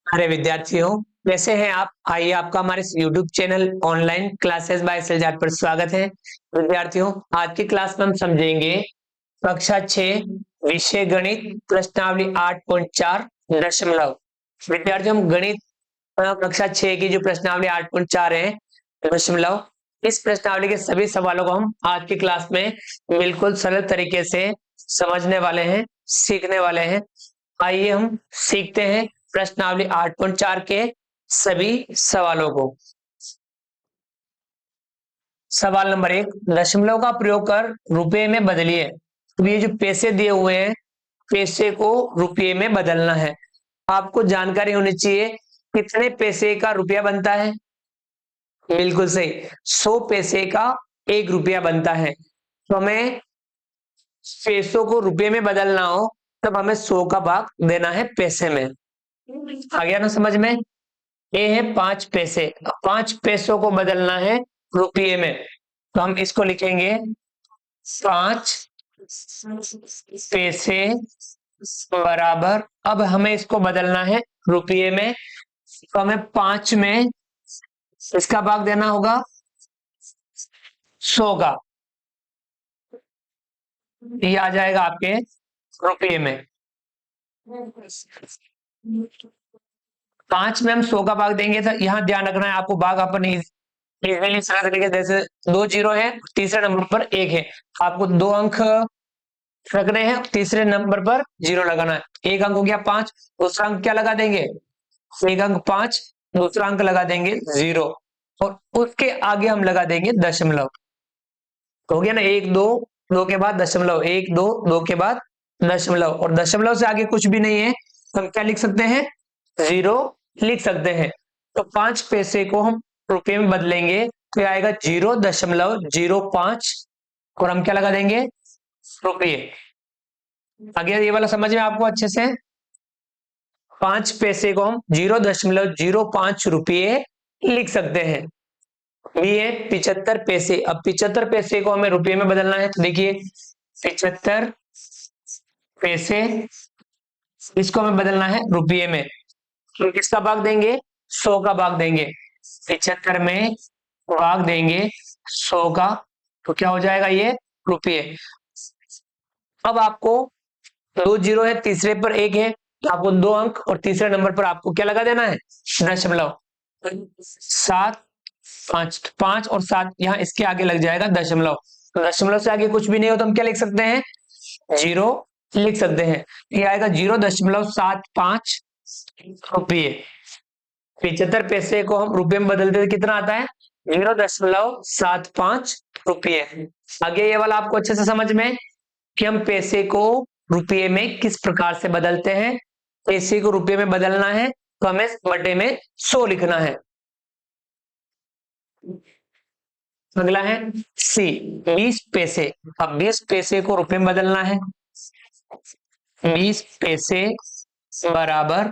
अरे विद्यार्थियों, कैसे हैं आप? आइए, आपका हमारे YouTube channel online classes by सलजात पर स्वागत है। विद्यार्थियों, आज की क्लास में हम समझेंगे कक्षा 6 विषय गणित प्रश्नावली 8.4 दशमलव। विद्यार्थियों, हम गणित कक्षा 6 की जो प्रश्नावली 8.4 है दशमलव, इस प्रश्नावली के सभी सवालों को हम आज की क्लास में बिल्कुल सरल तरीके से समझने वाले हैं, सीखने वाले हैं। आइए हम सीखते हैं प्रश्नावली 8.4 के सभी सवालों को। सवाल नंबर 1, दशमलव का प्रयोग कर रुपए में बदलिए। तो ये जो पैसे दिए हुए हैं, पैसे को रुपये में बदलना है। आपको जानकारी होनी चाहिए कितने पैसे का रुपया बनता है। बिल्कुल सही, 100 पैसे का 1 रुपया बनता है। तो हमें पैसों को रुपये में बदलना हो तब हमें 100 का भाग देना है पैसे में। आ गया ना समझ में? ये है 5 पैसे। अब 5 पैसों को बदलना है रुपये में, तो हम इसको लिखेंगे 5 पैसे बराबर। अब हमें इसको बदलना है रुपये में, तो हमें 5 में इसका भाग देना होगा 100 का। ये आ जाएगा आपके रुपये में। 5 में हम 100 का भाग देंगे, तो यहाँ ध्यान रखना है आपको, भाग अपन इजीली सरल तरीके से, जैसे 2 जीरो है, तीसरे नंबर पर 1 है, आपको 2 अंक रखने हैं, तीसरे नंबर पर 0 लगाना है। एक अंक हो गया 5, दूसरा अंक क्या लगा देंगे? एक अंक 5, दूसरा अंक लगा देंगे 0, और उसके आगे हम लगा देंगे दशमलव। तो हो गया ना, 1 2, 2 के बाद दशमलव, 1 2, 2 के बाद दशमलव, और दशमलव से आगे कुछ भी नहीं है, तो हम क्या लिख सकते हैं? 0 लिख सकते हैं। तो 5 पैसे को हम रुपये में बदलेंगे तो ये आएगा 0.05, और हम क्या लगा देंगे? रुपये। आगे ये वाला समझ में आपको अच्छे से? 5 पैसे को हम 0.05 रुपये लिख सकते हैं। ये है 75 पैसे। अब 75 पैसे को हमें रुपये में बदलना है, तो देखिए 75 पैसे, इसको हमें बदलना है रुपये में, तो किसका भाग देंगे? 100 का भाग देंगे। 75 में भाग देंगे 100 का, तो क्या हो जाएगा? ये रुपये। अब आपको 2 जीरो है, तीसरे पर 1 है, तो आपको 2 अंक, और तीसरे नंबर पर आपको क्या लगा देना है? दशमलव। 7 5, 5 और 7 यहाँ इसके आगे लग जाएगा दशमलव। तो दशमलव से आगे कुछ भी नहीं हो तो हम क्या लिख सकते हैं? 0 लिख सकते हैं। ये आएगा 0.75 रुपये। 75 पैसे को हम रुपये में बदलते तो कितना आता है? 0.75 रुपये। आगे ये वाला आपको अच्छे से समझ में कि हम पैसे को रुपये में किस प्रकार से बदलते हैं। पैसे को रुपये में बदलना है तो हमें बटे में 100 लिखना है। अगला है सी, 20 पैसे। अब 20 पैसे को रुपये में बदलना है। 20 पैसे बराबर,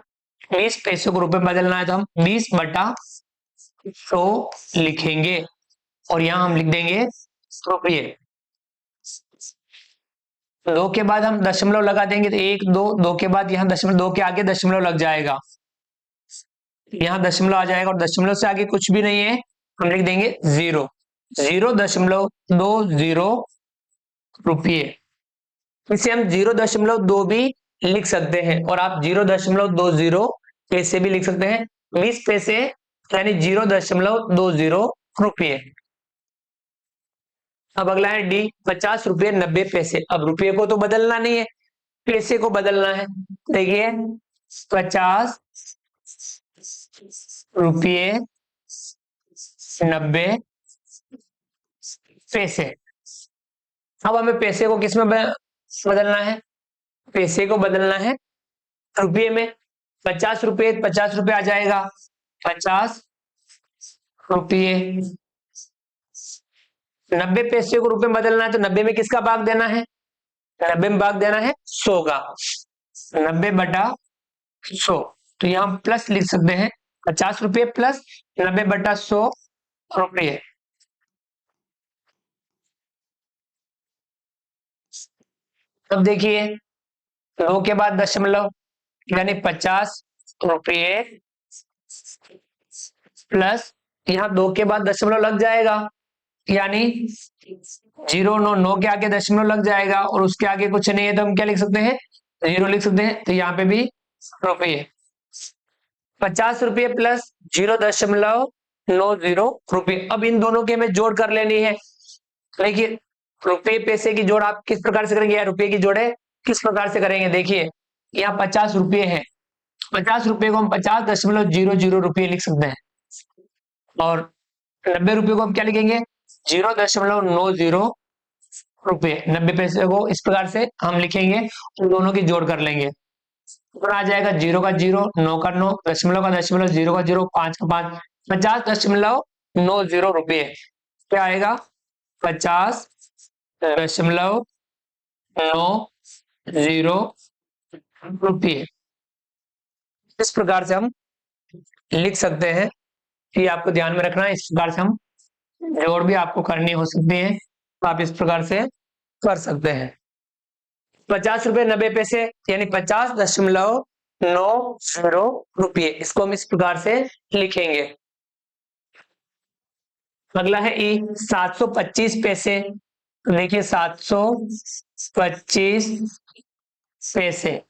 20 पैसे को रुपये में बदलना है तो हम 20/100 लिखेंगे, और यहां हम लिख देंगे रुपये। 2 के बाद हम दशमलव लगा देंगे, तो 1 2, 2 के बाद यहाँ दशमलव, 2 के आगे दशमलव लग जाएगा, यहाँ दशमलव आ जाएगा, और दशमलव से आगे कुछ भी नहीं है, हम लिख देंगे 0। 0.20 रुपये। इसे हम 0.2 भी लिख सकते हैं, और आप 0.20 पैसे भी लिख सकते हैं। 20 पैसे यानी 0.20 रुपये। अब अगला है डी, 50 रुपये 90 पैसे। अब रुपये को तो बदलना नहीं है, पैसे को बदलना है। देखिए 50 रुपये 90 पैसे। अब हमें पैसे को किस में बदलना है? पैसे को बदलना है रुपये में। 50 रुपये, 50 रुपये आ जाएगा 50 रुपये। 90 पैसे को रुपये में बदलना है, तो 90 में किसका भाग देना है? 90 में भाग देना है 100 का। 90/100, तो यहाँ प्लस लिख सकते हैं, 50 रुपये प्लस 90/100 रुपये। अब देखिए 2 के बाद दशमलव, यानी 50 रुपये प्लस यहाँ 2 के बाद दशमलव लग जाएगा, यानी 0 9 के आगे दशमलव लग जाएगा और उसके आगे कुछ नहीं है तो हम क्या लिख सकते हैं, 0 लिख सकते हैं। तो यहाँ पे भी रुपये, 50 रुपये प्लस 0.90 रुपये। अब इन दोनों के हमें जोड़ कर लेनी है। देखिए रुपये पैसे की जोड़ आप किस प्रकार से करेंगे, या रुपये की जोड़े किस प्रकार से करेंगे। देखिए यहाँ 50 रुपये है, 50 रुपये को हम 50.00 रुपये लिख सकते हैं, और 90 रुपये को हम क्या लिखेंगे, 0.90 रुपये। 90 पैसे को इस प्रकार से हम लिखेंगे, उन दोनों की जोड़ कर लेंगे। और आ जाएगा 0 का 0, 9 का 9, दशमलव का दशमलव, 0 का 0, 5 का 5, 50.90 रुपये। क्या आएगा, 50.90 रुपये। इस प्रकार से हम लिख सकते हैं, ये आपको ध्यान में रखना है। इस प्रकार से हम जोड़ भी आपको करनी हो सकती है, तो आप इस प्रकार से कर सकते हैं। 50 रुपये 90 पैसे यानी 50.90 रुपये, इसको हम इस प्रकार से लिखेंगे। अगला है ई 725 पैसे। देखिए 725 पैसे,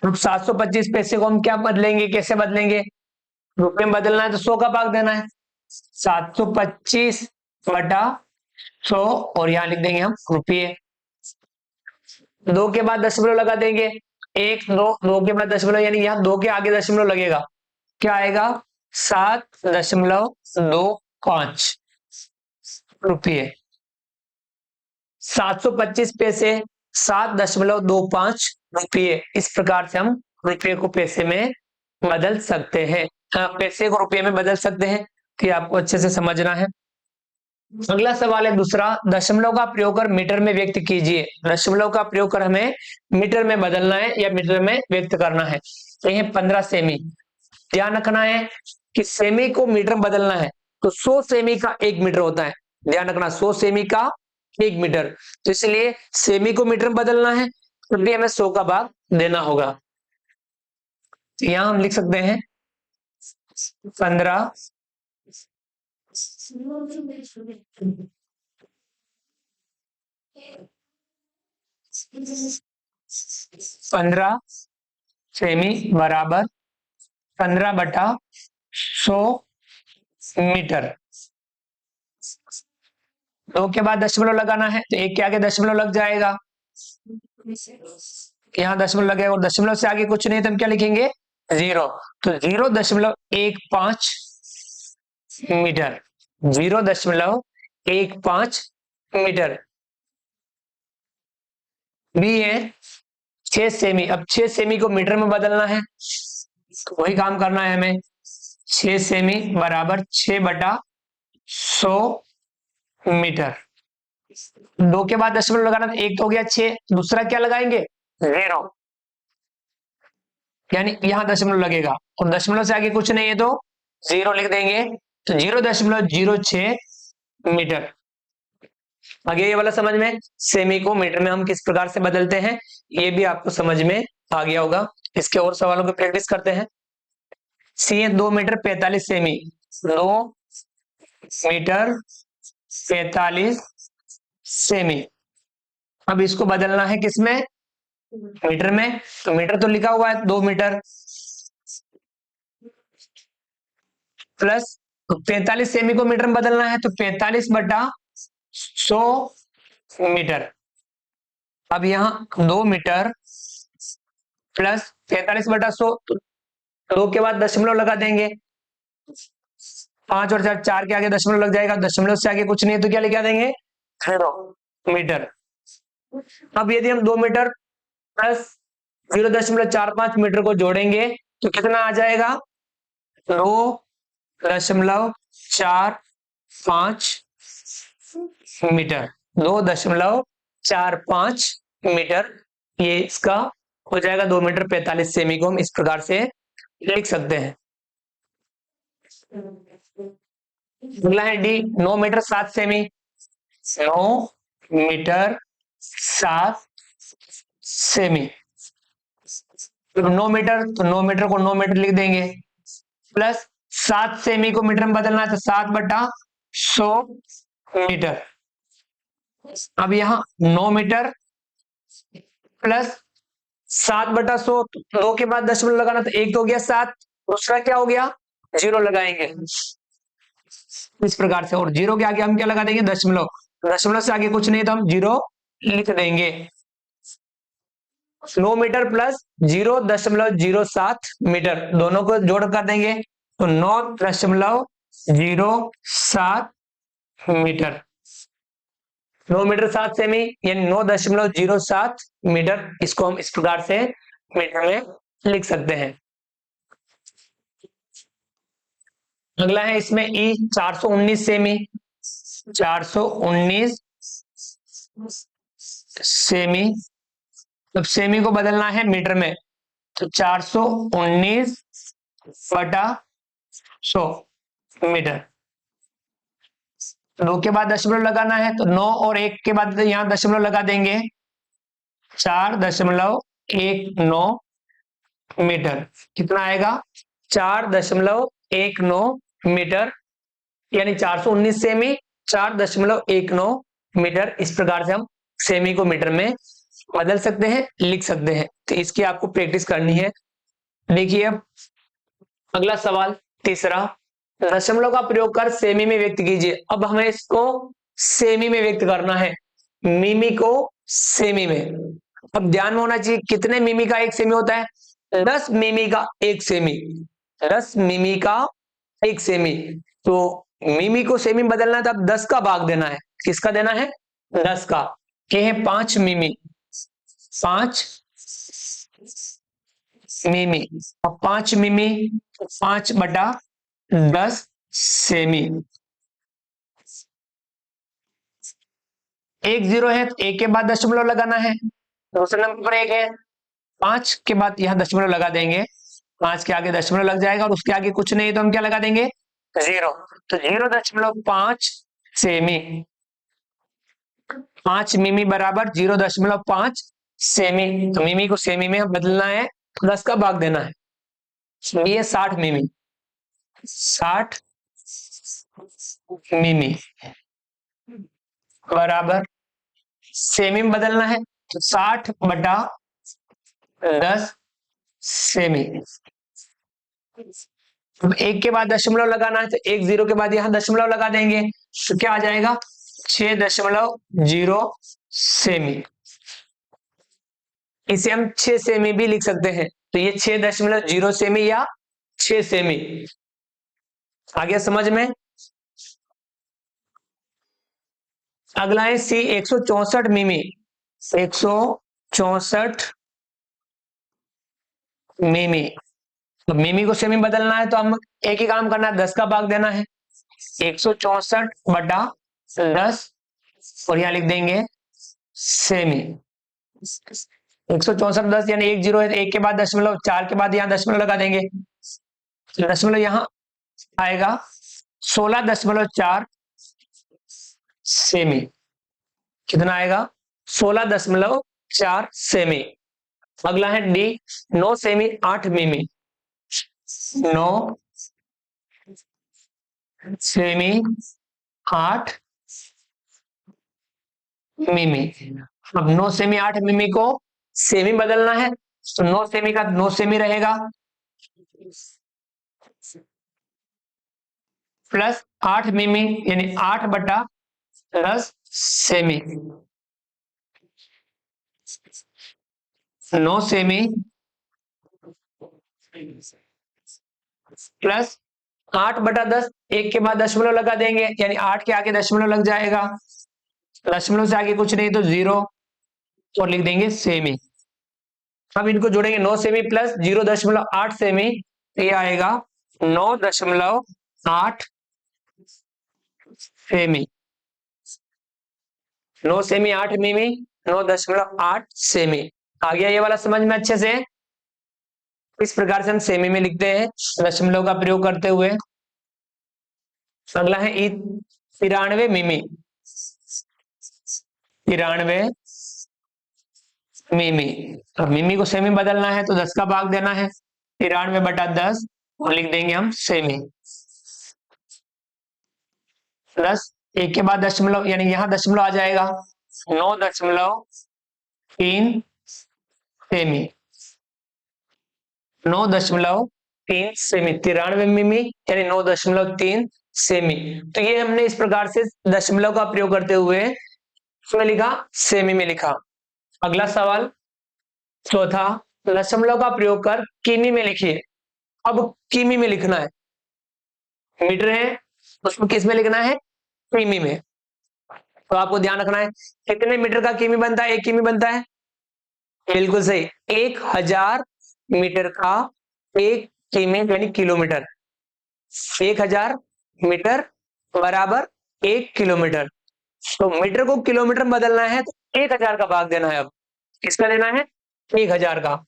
725 पैसे को हम क्या बदलेंगे, कैसे बदलेंगे, रुपए में बदलना है तो 100 का भाग देना है, 725/100, और यहां लिख देंगे हम रुपये। 2 के बाद दशमलव लगा देंगे, 1 2, 2 के बाद दशमलव, यानी यहाँ 2 के आगे दशमलव लगेगा, क्या आएगा, 7.25 रुपये। 725 पैसे 7.25 रुपये। इस प्रकार से हम रुपये को पैसे में बदल सकते हैं, पैसे को रुपये में बदल सकते हैं। कि आपको अच्छे से समझना है। अगला सवाल है दूसरा, दशमलव का प्रयोग कर मीटर में व्यक्त कीजिए। दशमलव का प्रयोग कर हमें मीटर में बदलना है या मीटर में व्यक्त करना है। तो ये 15 सेमी। ध्यान रखना है कि सेमी को मीटर में बदलना है तो 100 सेमी का 1 मीटर होता है। ध्यान रखना, 100 सेमी का 1 मीटर, तो इसलिए सेमी को मीटर में बदलना है तो भी हमें 100 का भाग देना होगा। तो यहां हम लिख सकते हैं 15 सेमी बराबर 15/100 मीटर। 2 के बाद दशमलव लगाना है तो 1 के आगे दशमलव लग जाएगा, यहाँ दशमलव लगेगा, और दशमलव से आगे कुछ नहीं तो हम क्या लिखेंगे, 0। तो 0.15 मीटर, 0.15 मीटर। बी है 6 सेमी। अब 6 सेमी को मीटर में बदलना है तो वही काम करना है हमें। 6 सेमी बराबर 6/100 मीटर। 2 के बाद दशमलव लगाना, 1 तो हो गया 6, दूसरा क्या लगाएंगे, 0, यानी यहां दशमलव लगेगा, और दशमलव से आगे कुछ नहीं है तो 0 लिख देंगे। तो 0.06 मीटर। आगे ये वाला समझ में, सेमी को मीटर में हम किस प्रकार से बदलते हैं, ये भी आपको समझ में आ गया होगा। इसके और सवालों को प्रैक्टिस करते हैं। सी है 2 मीटर 45 सेमी। 2 metre 45 semi. अब इसको बदलना है किसमें, मीटर में। तो मीटर तो लिखा हुआ है 2 मीटर, प्लस 45 सेमी को मीटर में बदलना है तो 45/100 मीटर। अब यहाँ 2 मीटर प्लस 45/100, 2 के बाद दशमलव लगा देंगे, 5 और 4, 4 के आगे दशमलव लग जाएगा, दशमलव से आगे कुछ नहीं है तो क्या लिखा देंगे, 0 मीटर। अब यदि हम 2 मीटर प्लस 0.45 मीटर को जोड़ेंगे तो कितना आ जाएगा, 2.45 मीटर। 2.45 मीटर, ये इसका हो जाएगा। 2 मीटर 45 सेमी को हम इस प्रकार से लिख सकते हैं। अगला है डी 9 मीटर 7 सेमी। 9 मीटर 7 सेमी। 9 मीटर तो 9 मीटर को 9 मीटर लिख देंगे, प्लस 7 सेमी को मीटर में बदलना है तो 7/100 मीटर। अब यहाँ 9 मीटर प्लस 7/100, 2 के बाद दशमलव लगाना तो एक तो हो गया 7, दूसरा क्या हो गया 0 लगाएंगे इस प्रकार से, और 0 के आगे हम क्या लगा देंगे दशमलव, दशमलव से आगे कुछ नहीं तो हम 0 लिख देंगे। 9 मीटर प्लस 0.07 मीटर, दोनों को जोड़ कर देंगे तो 9.07 मीटर। 9 मीटर 7 सेमी यानी 9.07 मीटर, इसको हम इस प्रकार से मीटर में लिख सकते हैं। अगला है इसमें ई 419 सेमी, 419 सेमी, अब सेमी को बदलना है मीटर में तो 419/100 मीटर। 2 के बाद दशमलव लगाना है तो 9 और 1 के बाद यहां दशमलव लगा देंगे 4.19 मीटर। कितना आएगा 4.19 मीटर, यानी 419 सेमी 4.19 मीटर। इस प्रकार से हम सेमी को मीटर में बदल सकते हैं, लिख सकते हैं। तो इसकी आपको प्रैक्टिस करनी है। देखिए अब अगला सवाल तीसरा, दशमलव का प्रयोग कर सेमी में व्यक्त कीजिए। अब हमें इसको सेमी में व्यक्त करना है, मिमी को सेमी में। अब ध्यान में होना चाहिए कितने मिमी का 1 सेमी होता है, 10 मिमी का 1 सेमी, 10 मिमी का 1 सेमी। तो मिमी को सेमी बदलना है तो अब 10 का भाग देना है, किसका देना है 10 का, ये है 5 मिमी, 5 मिमी, अब 5 मिमी 5/10 सेमी। 1 0 है तो 1 के बाद दशमलव लगाना है, दूसरे नंबर पर 1 है, 5 के बाद यहां दशमलव लगा देंगे, 5 के आगे दशमलव लग जाएगा और उसके आगे कुछ नहीं तो हम क्या लगा देंगे 0, तो 0.5 सेमी, 5 मिमी बराबर 0.5 सेमी। तो मिमी को सेमी में बदलना है तो 10 का भाग देना है, ये 60 मिमी, 60 मिमी बराबर सेमी में बदलना है तो 60/10 सेमी। अब 1 के बाद दशमलव लगाना है तो 1 0 के बाद यहां दशमलव लगा देंगे तो क्या आ जाएगा 6.0 सेमी। इसे हम 6 सेमी भी लिख सकते हैं, तो ये 6.0 सेमी या 6 सेमी। आगे समझ में। अगला है सी 164 मिमी, 164 मिमी। तो मिमी को सेमी बदलना है तो हम एक ही काम करना है, 10 का भाग देना है, 164/10 और यहां लिख देंगे सेमी। 164/10 यानी 1 0 है, 1 के बाद दशमलव, 4 के बाद यहां दशमलव लगा देंगे, दशमलव यहां आएगा 16.4 सेमी। कितना आएगा 16.4 सेमी। अगला है डी 9 सेमी 8 मिमी, 9 सेमी 8 मिमी। अब 9 सेमी 8 मिमी को सेमी बदलना है तो 9 सेमी का 9 सेमी रहेगा प्लस 8 मिमी यानी 8/10 सेमी। 9 सेमी प्लस 8/10, 1 के बाद दशमलव लगा देंगे यानी 8 के आगे दशमलव लग जाएगा, दशमलव से आगे कुछ नहीं तो 0 और लिख देंगे सेमी। अब इनको जोड़ेंगे 9 सेमी प्लस 0.8 सेमी, ये आएगा 9.8 सेमी। 9 सेमी 8 मिमी 9.8 सेमी। आ गया ये वाला समझ में अच्छे से। इस प्रकार से हम सेमी में लिखते हैं दशमलव का प्रयोग करते हुए। अगला है 93 मिमी, 93 मिमी। अब मिमी को सेमी बदलना है तो 10 का भाग देना है, 93/10 और लिख देंगे हम सेमी। प्लस एक के बाद दशमलव, यानी यहां दशमलव आ जाएगा, 9.3 सेमी, 9.3 सेमी, 93 मिमी, यानी 9.3 सेमी। तो ये हमने इस प्रकार से दशमलव का प्रयोग करते हुए इसमें लिखा, सेमी में लिखा। अगला सवाल चौथा, दशमलव का प्रयोग कर किमी में लिखिए। अब किमी में लिखना है, मीटर है उसको किस में लिखना है, किमी में। तो आपको ध्यान रखना है कितने मीटर का किमी बनता है, 1 किमी बनता है, बिल्कुल सही, 1000 मीटर का 1 किमी यानी किलोमीटर। 1000 मीटर बराबर 1 किलोमीटर। तो मीटर को किलोमीटर में बदलना है तो 1000 का भाग देना है। अब किसका लेना है, 1000 का।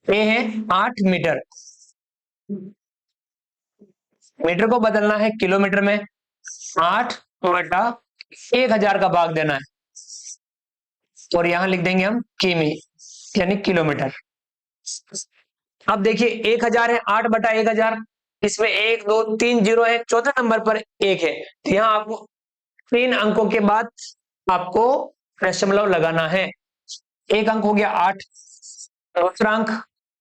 ये है 8 मीटर, मीटर को बदलना है किलोमीटर में, 8/1000 का भाग देना है, और यहां लिख देंगे हम किमी यानी किलोमीटर। अब देखिए 1000 है, 8/1000, इसमें 1 2 3 जीरो है, चौथे नंबर पर 1 है, तो यहां आपको 3 अंकों के बाद आपको दशमलव लगाना है। एक अंक हो गया 8, दूसरा अंक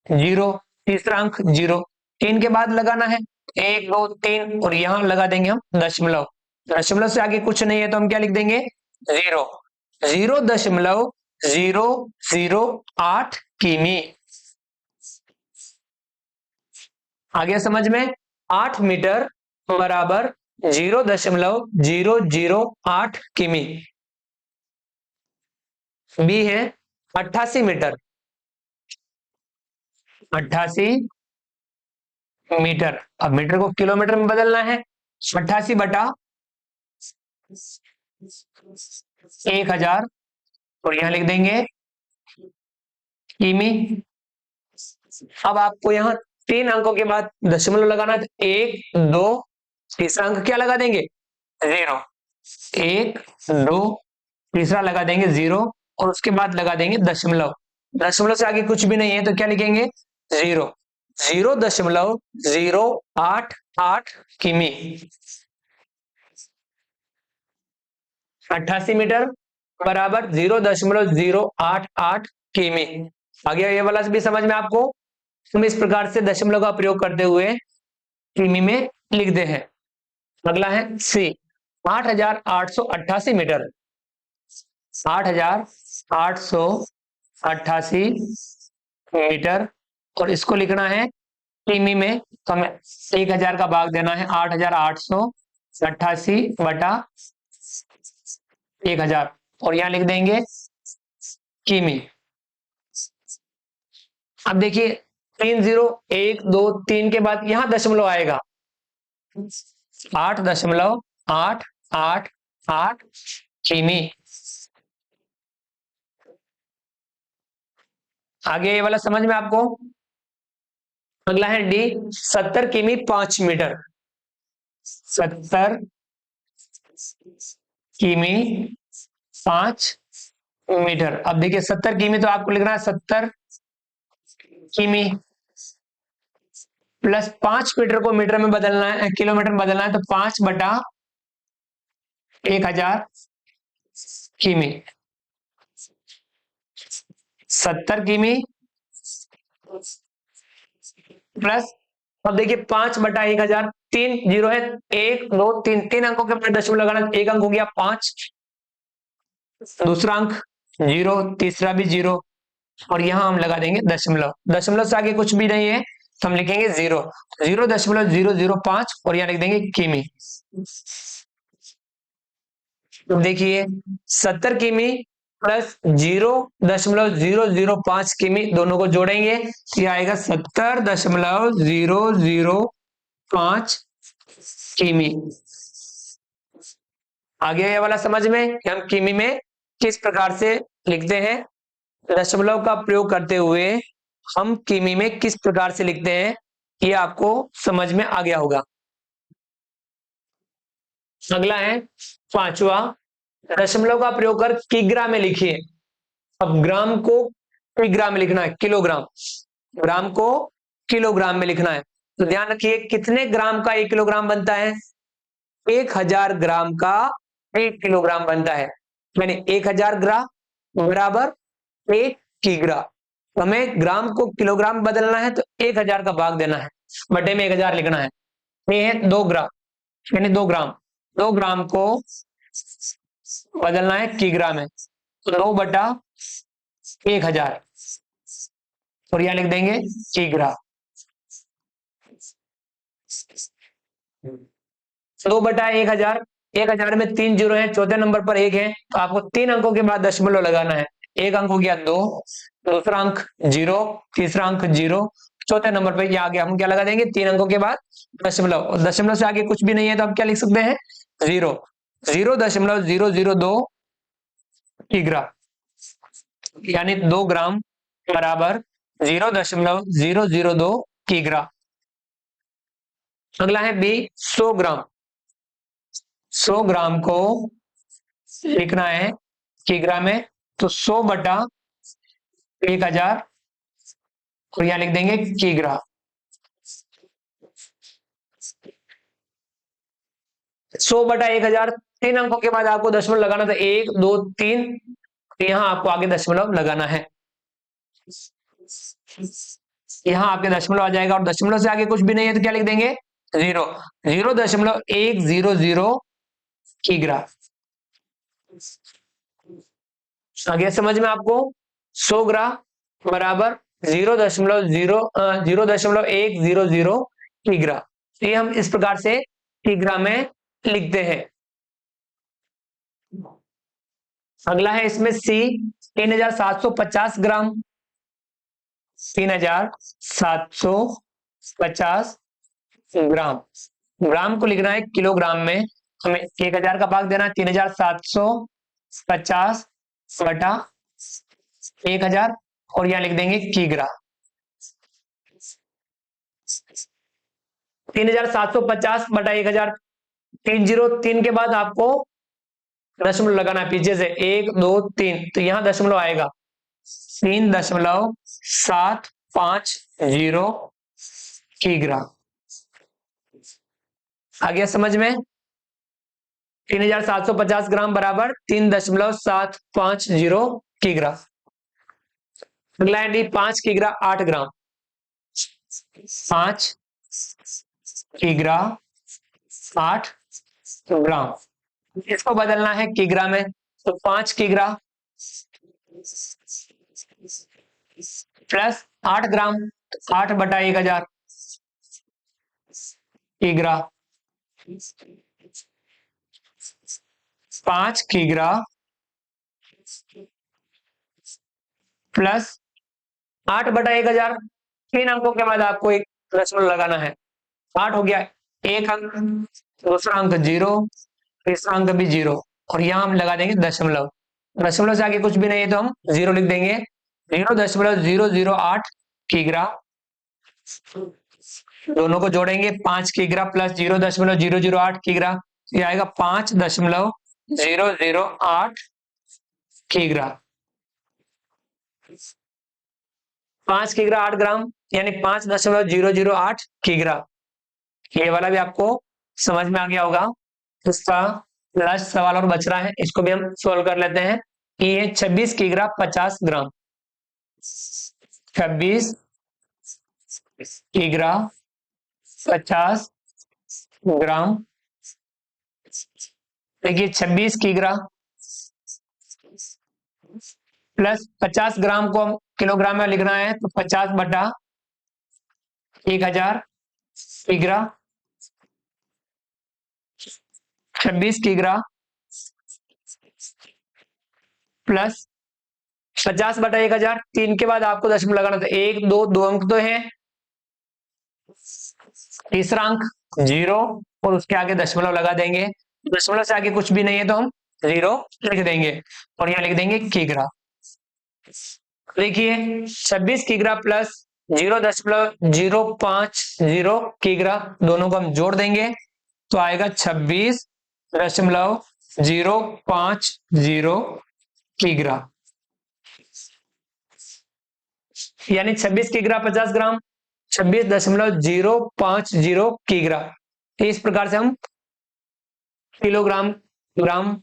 0, तीसरा अंक 0, 3 के बाद लगाना है 1 2 3, और यहां लगा देंगे हम दशमलव। दशमलव से आगे कुछ नहीं है तो हम क्या लिख देंगे, 0, 0.008 किमी। आगे समझ में, 8 मीटर बराबर 0.008 किमी। बी है 88 मीटर, 88 मीटर। अब मीटर को किलोमीटर में बदलना है, 88/1000, और यहां लिख देंगे किमी। अब आपको यहां 3 अंकों के बाद दशमलव लगाना है, 1 2, तीसरा अंक क्या लगा देंगे, 0, 1 2, तीसरा लगा देंगे 0, और उसके बाद लगा देंगे दशमलव। दशमलव से आगे कुछ भी नहीं है तो क्या लिखेंगे, 0, 0.088 किमी। 88 मीटर बराबर 0.088 किमी। आगे ये वाला भी समझ में आपको, हम इस प्रकार से दशमलव का प्रयोग करते हुए किमी में लिखते हैं। अगला है सी, 8888 मीटर, 8888 मीटर, और इसको लिखना है किमी में। तो हमें 1000 का भाग देना है, 8888/1000, और यहां लिख देंगे किमी। अब देखिए 3 0 1 2 3 के बाद यहां दशमलव आएगा, 8.888 किमी। आगे ये वाला समझ में आपको। अगला है डी, 70 किमी 5 मीटर, 70 किमी 5 मीटर। अब देखिए 70 किमी तो आपको लिखना है 70 किमी प्लस 5 मीटर को मीटर में बदलना है, किलोमीटर में बदलना है, तो 5/1000 किमी। 70 किमी प्लस, अब देखिए 5/1000, 3 जीरो है, 1 2 3, 3 अंकों के बाद दशमलव लगाना, एक अंक हो गया 5, दूसरा अंक 0, तीसरा भी 0, और यहां हम लगा देंगे दशमलव। दशमलव से आगे कुछ भी नहीं है तो हम लिखेंगे 0, 0.005, और यहां लिख देंगे किमी। तो देखिए 70 किमी प्लस 0.005 किमी, दोनों को जोड़ेंगे तो यह आएगा 70.005 किमी। आगे ये वाला समझ में कि हम किमी में किस प्रकार से लिखते हैं, दशमलव का प्रयोग करते हुए हम किमी में किस प्रकार से लिखते हैं, ये आपको समझ में आ गया होगा। अगला है पांचवा, दशमलव का प्रयोग कर किग्रा में लिखिए। अब ग्राम को किग्रा में लिखना है, किलोग्राम, ग्राम को किलोग्राम में लिखना है। तो ध्यान रखिए कितने ग्राम का 1 किलोग्राम बनता है? 1000 ग्राम का 1 किलोग्राम बनता है। यानी 1000 ग्राम बराबर 1 किग्रा। हमें ग्राम को किलोग्राम बदलना है तो 1000 का भाग देना है, बटे में 1000 लिखना है। ये है 2 ग्राम, यानी 2 ग्राम। 2 ग्राम को बदलना है किग्रा में, तो 2/1000 और यहां लिख देंगे किग्रा। 2/1000, 1000 में 3 जीरो है, चौथे नंबर पर 1 है, तो आपको 3 अंकों के बाद दशमलव लगाना है। एक अंक हो गया 2, दूसरा अंक 0, तीसरा अंक 0, चौथे नंबर पर यह आ गया। हम क्या लगा देंगे? 3 अंकों के बाद दशमलव, और दशमलव से आगे कुछ भी नहीं है तो आप क्या लिख सकते हैं? 0, 0.002 किग्रा, यानी 2 ग्राम बराबर 0.002 किग्रा। अगला है बी, 100 ग्राम। 100 ग्राम को लिखना है किग्रा में, तो 100/1000 और यहां लिख देंगे किग्रा। 100/1000, 3 अंकों के बाद आपको दशमलव लगाना था, 1 2 3, यहां आपको आगे दशमलव लगाना है। यहां आपके दशमलव आ जाएगा, और दशमलव से आगे कुछ भी नहीं है तो क्या लिख देंगे? 0, 0.100 किग्रा। आगे समझ में आपको? 100 ग्राम बराबर 0.100 किग्रा। ये हम इस प्रकार से किग्रा में लिखते हैं। अगला है इसमें सी, 3750 ग्राम। 3750 ग्राम, ग्राम को लिखना है किलोग्राम में, हमें 1000 का भाग देना है, 3750 बटा 1000 और यहां लिख देंगे किग्रा। 3750 बटा 1000, 3 जीरो, 3 के बाद आपको दशमलव लगाना है पीछे से, 1 2 3, तो यहां दशमलव आएगा 3.750 किग्रा। आ गया समझ में? 3750 ग्राम बराबर 3.750 किग्रा। अगला है डी, 5 किग्रा 8 ग्राम। 5 किग्रा 8 ग्राम, इसको बदलना है किग्रा में, तो 5 किग्रा प्लस 8 ग्राम, 8/1000 किग्रा। 5 किग्रा प्लस 8/1000, 3 अंकों के बाद आपको एक दशमलव लगाना है। 8 हो गया, एक अंक, दूसरा अंक 0, तीसरा अंक भी 0, और यहां हम लगा देंगे दशमलव। दशमलव से आगे कुछ भी नहीं है तो हम 0 लिख देंगे। 0.008 किग्रा, दोनों को जोड़ेंगे, 5 किग्रा प्लस 0.008 किग्रा, ये आएगा 5.008 किग्रा। 5 किग्रा 8 ग्राम, यानी 5.008 किग्रा। ये वाला भी आपको समझ में आ गया होगा। इसका लास्ट सवाल और बच रहा है, इसको भी हम सोल्व कर लेते हैं। ये 26 किग्रा 50 ग्राम। 26 किग्रा 50 ग्राम, देखिए 26 किग्रा प्लस 50 ग्राम को हम किलोग्राम में लिखना है, तो 50/1000 किग्रा। 26 किग्रा प्लस 50/1000, 3 के बाद आपको दशमलव लगाना था, 1 2, 2 अंक तो है, तीसरा अंक 0 और उसके आगे दशमलव लगा देंगे। दशमलव से आगे कुछ भी नहीं है तो हम 0 लिख देंगे, और यहां लिख देंगे किग्रा। देखिए 26 किग्रा प्लस 0.050 किग्रा, दोनों को हम जोड़ देंगे तो आएगा 26.050 किग्रा, यानी 26 किग्रा 50 ग्राम 26.050 किग्रा। इस प्रकार से हम किलोग्राम, ग्राम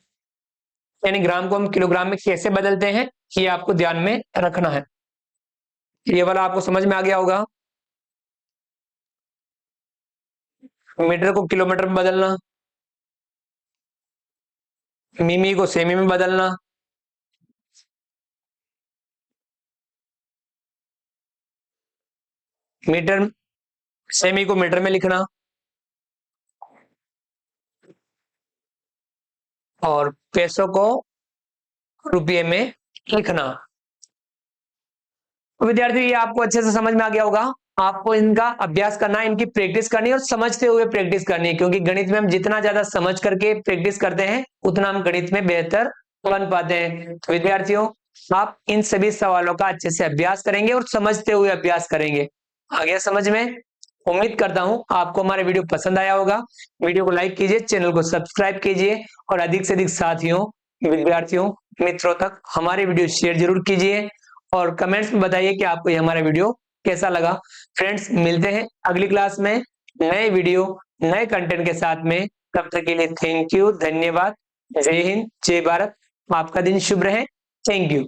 यानी ग्राम को हम किलोग्राम में कैसे बदलते हैं, ये आपको ध्यान में रखना है। ये वाला आपको समझ में आ गया होगा। मीटर को किलोमीटर में बदलना, मिमी को सेमी में बदलना, मीटर सेमी को मीटर में लिखना, और पैसों को रुपये में लिखना। तो विद्यार्थी, ये आपको अच्छे से समझ में आ गया होगा। आपको इनका अभ्यास करना है, इनकी प्रैक्टिस करनी है और समझते हुए प्रैक्टिस करनी है, क्योंकि गणित में हम जितना ज्यादा समझ करके प्रैक्टिस करते हैं उतना हम गणित में बेहतर बन पाते हैं। तो विद्यार्थियों, आप इन सभी सवालों का अच्छे से अभ्यास करेंगे और समझते हुए अभ्यास करेंगे। आ गया समझ में? उम्मीद करता हूं आपको हमारा वीडियो पसंद आया होगा। वीडियो को लाइक कीजिए, चैनल को सब्सक्राइब कीजिए और अधिक से अधिक साथियों, विद्यार्थियों, मित्रों तक हमारे वीडियो शेयर जरूर कीजिए और कमेंट्स में बताइए कि आपको ये हमारा वीडियो कैसा लगा। फ्रेंड्स, मिलते हैं अगली क्लास में नए वीडियो, नए कंटेंट के साथ में। तब तक के लिए थैंक यू, धन्यवाद। जय हिंद, जय भारत। आपका दिन शुभ रहे। Thank you.